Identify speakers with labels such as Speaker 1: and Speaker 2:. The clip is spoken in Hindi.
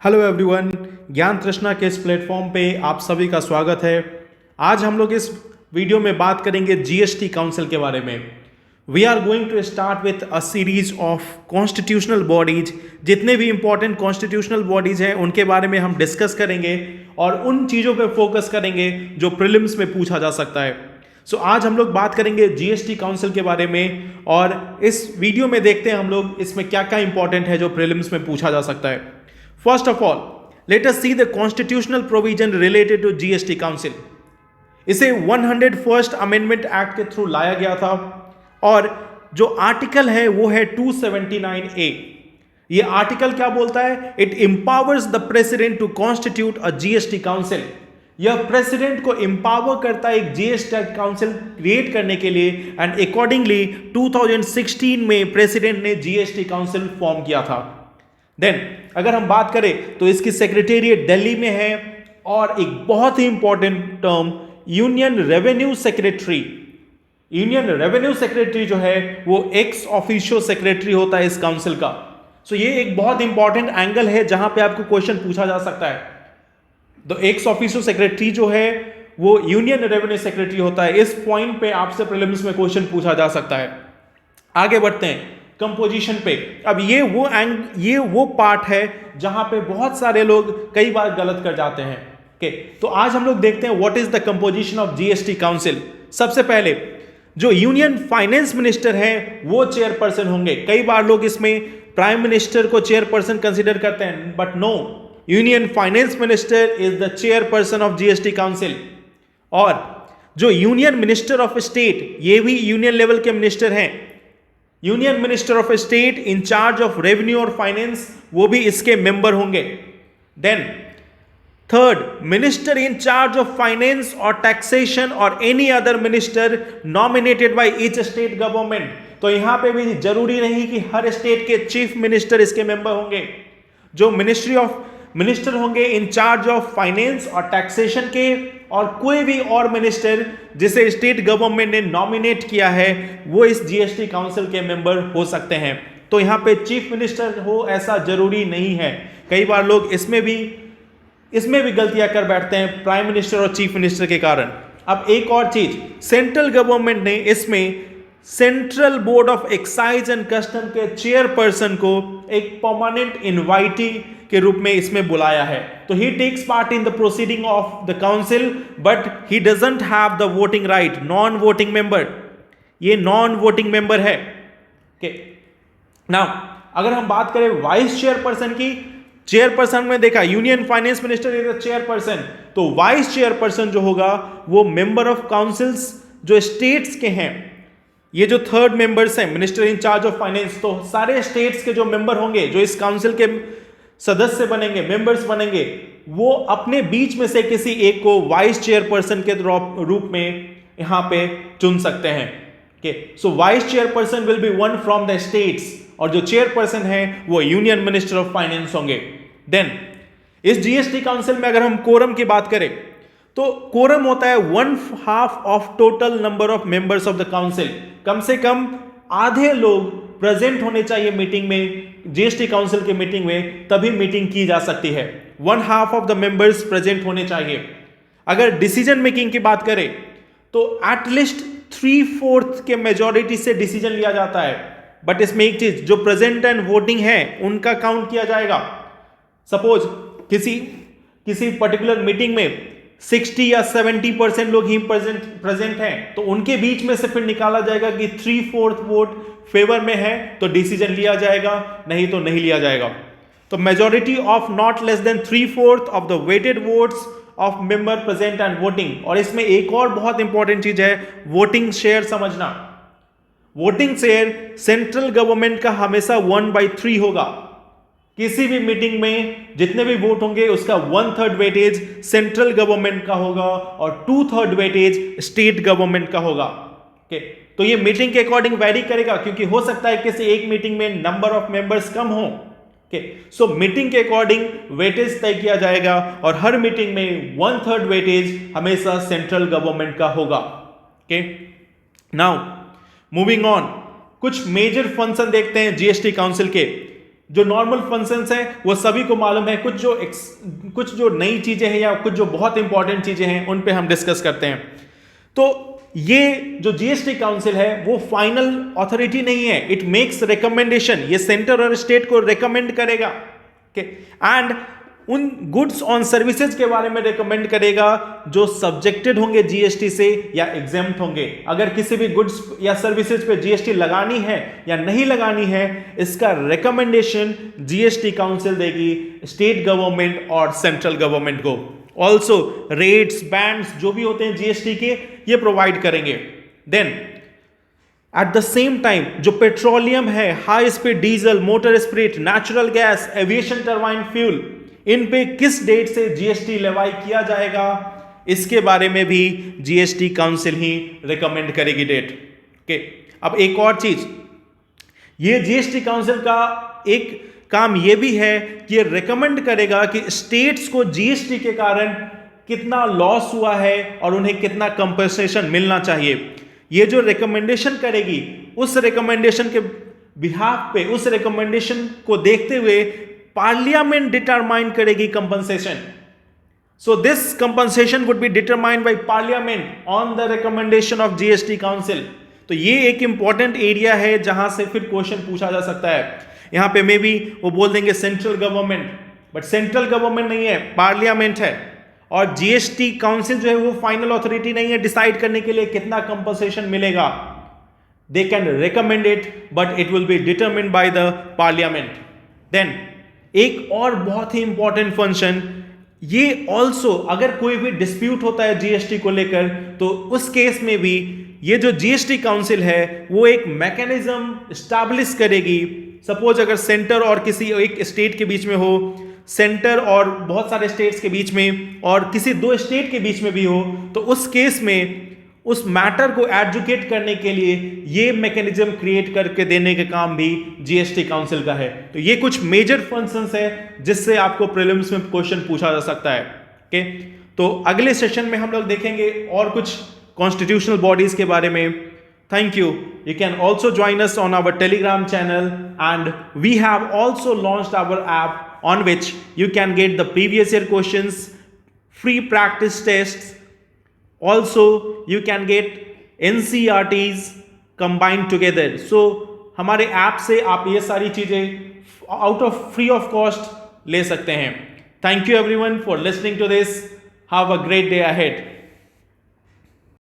Speaker 1: हेलो एवरीवन, ज्ञान तृष्णा के इस प्लेटफॉर्म पे आप सभी का स्वागत है। आज हम लोग इस वीडियो में बात करेंगे जीएसटी काउंसिल के बारे में। We are going to start with a series of constitutional bodies. जितने भी इंपॉर्टेंट कॉन्स्टिट्यूशनल बॉडीज हैं उनके बारे में हम डिस्कस करेंगे और उन चीज़ों पे फोकस करेंगे जो प्रीलिम्स में पूछा जा सकता है। आज हम लोग बात करेंगे जीएसटी काउंसिल के बारे में और इस वीडियो में देखते हैं हम लोग इसमें क्या क्या इंपॉर्टेंट है जो प्रीलिम्स में पूछा जा सकता है। First of all, let us see the constitutional provision related to GST Council. इसे 101st Amendment Act के थ्रू लाया गया था और जो आर्टिकल है वो है 279A। ये आर्टिकल क्या बोलता है? It empowers the president to constitute a GST Council. यह प्रेसिडेंट को एम्पावर करता है एक जीएसटी काउंसिल क्रिएट करने के लिए एंड अकॉर्डिंगली 2016 में प्रेसिडेंट ने जीएसटी काउंसिल फॉर्म किया था। देन अगर हम बात करें तो इसकी सेक्रेटेरिएट दिल्ली में है और एक बहुत ही important term union revenue secretary. Union revenue secretary जो है वो एक्स ऑफिशियो सेक्रेटरी होता है इस काउंसिल का। ये एक बहुत इंपॉर्टेंट एंगल है जहां पे आपको क्वेश्चन पूछा जा सकता है। तो एक्स ऑफिशियो सेक्रेटरी जो है वो यूनियन रेवेन्यू सेक्रेटरी होता है। इस पॉइंट पे आपसे प्रीलिम्स में क्वेश्चन पूछा जा सकता है। आगे बढ़ते हैं कंपोजिशन पे। अब ये वो पार्ट है जहां पे बहुत सारे लोग कई बार गलत कर जाते हैं। तो आज हम लोग देखते हैं what is the composition of GST council. सबसे पहले जो यूनियन फाइनेंस मिनिस्टर है वो चेयरपर्सन होंगे। कई बार लोग इसमें प्राइम मिनिस्टर को चेयरपर्सन कंसिडर करते हैं, but no, union finance minister is the chairperson of GST council. और जो यूनियन मिनिस्टर ऑफ स्टेट, ये भी यूनियन लेवल के मिनिस्टर हैं। Union minister of state in charge of revenue or finance, वो भी इसके मेंबर होंगे। Then third, minister in charge of finance or taxation और any other minister nominated by each state government. तो यहां पे भी जरूरी नहीं कि हर स्टेट के चीफ मिनिस्टर इसके मेंबर होंगे। जो मिनिस्टर होंगे इन charge of finance or taxation के, और कोई भी और मिनिस्टर जिसे स्टेट गवर्नमेंट ने नॉमिनेट किया है वो इस जीएसटी काउंसिल के मेंबर हो सकते हैं। तो यहां पे चीफ मिनिस्टर हो ऐसा जरूरी नहीं है। कई बार लोग इसमें भी गलतियां कर बैठते हैं प्राइम मिनिस्टर और चीफ मिनिस्टर के कारण। अब एक और चीज, सेंट्रल गवर्नमेंट ने इसमें central board of excise and custom के चेयरपर्सन को एक परमानेंट इनवाइटी के रूप में इसमें बुलाया है। तो he takes part in the proceeding of the council but he doesn't have the voting right, non voting member. ये नॉन वोटिंग मेंबर है। नाउ अगर हम बात करें वाइस चेयरपर्सन की, चेयरपर्सन में देखा union finance minister is the chairperson, तो वाइस चेयरपर्सन जो होगा वो मेंबर ऑफ काउंसिल्स जो स्टेट्स के हैं। ये जो थर्ड मेंबर्स हैं, minister in charge of finance, तो सारे स्टेट्स के जो मेंबर होंगे, जो इस काउंसिल के सदस्य बनेंगे, मेंबर्स बनेंगे, वो अपने बीच में से किसी एक को वाइस चेयरपर्सन के रूप में यहां पे चुन सकते हैं। So vice chairperson will be one from the states और जो चेयरपर्सन है वो यूनियन मिनिस्टर ऑफ फाइनेंस होंगे। देन इस जीएसटी काउंसिल में अगर हम कोरम की बात करें तो कोरम होता है 1/2 of total number of members of the council. कम से कम आधे लोग प्रेजेंट होने चाहिए मीटिंग में, जीएसटी काउंसिल की मीटिंग में, तभी मीटिंग की जा सकती है। 1/2 ऑफ द मेंबर्स प्रेजेंट होने चाहिए। अगर डिसीजन मेकिंग की बात करें तो एटलीस्ट 3/4 के मेजॉरिटी से डिसीजन लिया जाता है। बट इसमें एक चीज, जो प्रेजेंट एंड वोटिंग है उनका काउंट किया जाएगा। सपोज किसी पर्टिकुलर मीटिंग में 60 या 70% लोग ही प्रेजेंट हैं, तो उनके बीच में से फिर निकाला जाएगा कि 3/4 वोट फेवर में है तो डिसीजन लिया जाएगा, नहीं तो नहीं लिया जाएगा। तो majority of not less than 3/4 of the weighted votes of member present and voting. और इसमें एक और बहुत इंपॉर्टेंट चीज है, वोटिंग शेयर समझना। वोटिंग शेयर सेंट्रल गवर्नमेंट का हमेशा 1/3 होगा। किसी भी मीटिंग में जितने भी वोट होंगे उसका 1/3 वेटेज सेंट्रल गवर्नमेंट का होगा और 2/3 वेटेज स्टेट गवर्नमेंट का होगा। तो ये मीटिंग के अकॉर्डिंग वैरी करेगा, क्योंकि हो सकता है किसी एक मीटिंग में नंबर ऑफ मेंबर्स कम हो। सो मीटिंग के अकॉर्डिंग वेटेज तय किया जाएगा और हर मीटिंग में 1/3 वेटेज हमेशा सेंट्रल गवर्नमेंट का होगा। नाउ मूविंग ऑन, कुछ मेजर फंक्शन देखते हैं जीएसटी काउंसिल के। जो नॉर्मल फंक्शंस हैं वो सभी को मालूम है, कुछ जो नई चीजें हैं या कुछ जो बहुत इंपॉर्टेंट चीजें हैं उन पे हम डिस्कस करते हैं। तो ये जो जीएसटी काउंसिल है वो फाइनल अथॉरिटी नहीं है, इट मेक्स रिकमेंडेशन, ये सेंटर और स्टेट को रिकमेंड करेगा एंड उन गुड्स ऑन सर्विसेज के बारे में रिकमेंड करेगा जो सब्जेक्टेड होंगे जीएसटी से या एग्जेम्प्ट होंगे। अगर किसी भी गुड्स या सर्विसेज पे जीएसटी लगानी है या नहीं लगानी है, इसका रिकमेंडेशन जीएसटी काउंसिल देगी स्टेट गवर्नमेंट और सेंट्रल गवर्नमेंट को। ऑल्सो रेट्स बैंड्स जो भी होते हैं जीएसटी के, ये प्रोवाइड करेंगे। Then at the same time जो पेट्रोलियम है, high speed diesel, motor spirit, natural gas, aviation turbine fuel, इन पे किस डेट से जीएसटी लेवाई किया जाएगा, इसके बारे में भी जीएसटी काउंसिल ही रिकमेंड करेगी डेट। ओके, अब एक और चीज, ये जीएसटी काउंसिल का एक काम ये भी है कि ये रिकमेंड करेगा कि स्टेट्स को जीएसटी के कारण कितना लॉस हुआ है और उन्हें कितना कंपनसेशन मिलना चाहिए। ये जो रिकमेंडेशन करेगी, उस रिकमेंडेशन के बिहाफ पे, उस रिकमेंडेशन को देखते हुए पार्लियामेंट डिटरमाइन करेगी compensation. So this compensation would be determined by parliament on the recommendation of GST council. तो ये एक इंपॉर्टेंट एरिया है जहां से फिर क्वेश्चन पूछा जा सकता है। यहां पे मे बी वो बोल देंगे central government, but central government नहीं है, पार्लियामेंट है। और जीएसटी काउंसिल जो है वो फाइनल अथॉरिटी नहीं है डिसाइड करने के लिए कितना कंपनसेशन मिलेगा। They can recommend it but it will be determined by the parliament. Then एक और बहुत ही इंपॉर्टेंट फंक्शन, ये ऑल्सो अगर कोई भी डिस्प्यूट होता है जीएसटी को लेकर, तो उस केस में भी ये जो जीएसटी काउंसिल है वो एक मैकेनिज्म स्टैब्लिश करेगी। सपोज अगर सेंटर और किसी एक स्टेट के बीच में हो, सेंटर और बहुत सारे स्टेट्स के बीच में, और किसी दो स्टेट के बीच में भी हो, तो उस केस में उस मैटर को एडजुकेट करने के लिए ये मैकेनिज्म क्रिएट करके देने का काम भी जीएसटी काउंसिल का है। तो ये कुछ मेजर फंक्शंस है जिससे आपको प्रीलिम्स में क्वेश्चन पूछा जा सकता है। ओके, तो अगले सेशन में हम लोग देखेंगे और कुछ कॉन्स्टिट्यूशनल बॉडीज के बारे में। Thank you. You can also join us on our Telegram channel, and we have also launched our app on which you can get the previous year questions, free practice tests. Also, you can get NCERTs combined together. So, हमारे ऐप से आप ये सारी चीजें out of free of cost ले सकते हैं। Thank you everyone for listening to this. Have a great day ahead.